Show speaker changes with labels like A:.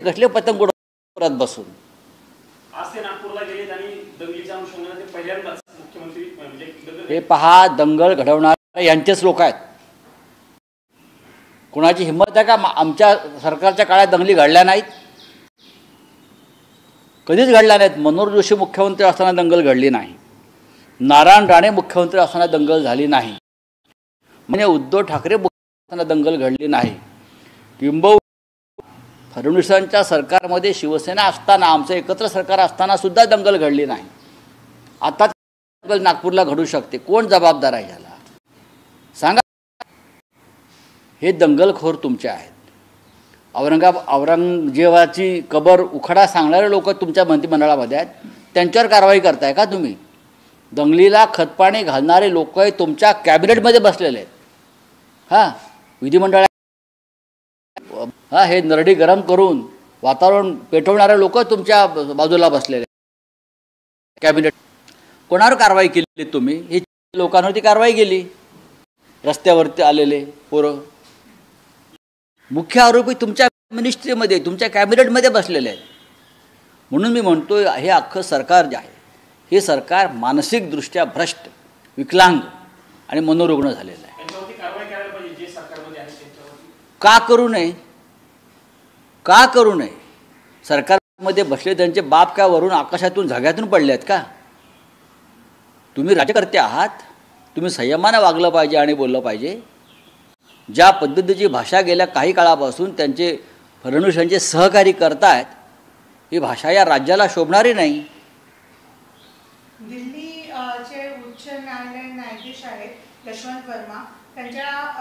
A: कसले पतंग उडवत बसून.
B: आज ते नागपूरला गेलेत आणि दंगलीच्या अनुषंगाने ते पहिल्यांदाच मुख्यमंत्री म्हणजे
A: हे पहा, दंगल घडवणारे यांचेच लोक आहेत. कुणाची हिंमत आहे का आमच्या सरकारच्या काळात दंगली घडल्या नाहीत? कधीच घडल्या नाहीत. मनोहर जोशी मुख्यमंत्री असताना दंगल घडली नाही. नारायण राणे मुख्यमंत्री असताना दंगल झाली नाही. म्हणजे उद्धव ठाकरे मुख्यमंत्री असताना दंगल घडली नाही. किंबहुना फडणवीसांच्या सरकारमध्ये शिवसेना असताना, आमचं एकत्र सरकार असताना सुद्धा दंगल घडली नाही. आता दंगल नागपूरला घडू शकते. कोण जबाबदार आहे याला सांगा? हे दंगलखोर तुमचे आहेत. औरंगजेबाची कबर उखडा सांगणारे लोक तुमच्या मंत्रिमंडळामध्ये आहेत. त्यांच्यावर कारवाई करताय का तुम्ही? दंगलीला खतपाणी घालणारे लोक तुमच्या कॅबिनेटमध्ये बसलेले आहेत. हां, विधिमंडळात हे नरडी गरम करून वातावरण पेटवणारे लोक तुमच्या बाजूला बसलेले आहेत कॅबिनेट. कोणावर कारवाई केली तुम्ही? ही लोकांवरती कारवाई केली. रस्त्यावरती आलेले पोरं मुख्य आरोपी तुमच्या मिनिस्ट्रीमध्ये, तुमच्या कॅबिनेटमध्ये बसलेले आहेत. म्हणून मी म्हणतो, हे अख्खं सरकार जे आहे, हे सरकार मानसिकदृष्ट्या भ्रष्ट, विकलांग आणि मनोरुग्ण झालेलं आहे. का करू नये? का करू नये? सरकारमध्ये बसले त्यांचे बाप काय वरून आकाशातून झग्यातून पडले आहेत का? तुम्ही राज्यकर्ते आहात. तुम्ही संयमानं वागलं पाहिजे आणि बोललं पाहिजे. ज्या पद्धतीची भाषा गेल्या काही काळापासून त्यांचे फडणवीस यांचे सहकारी करतायत, ही भाषा या राज्याला शोभणारी नाही.
C: दिल्लीचे उच्च न्यायालय न्यायाधीश आहेत यशवंत वर्मा, त्यांच्या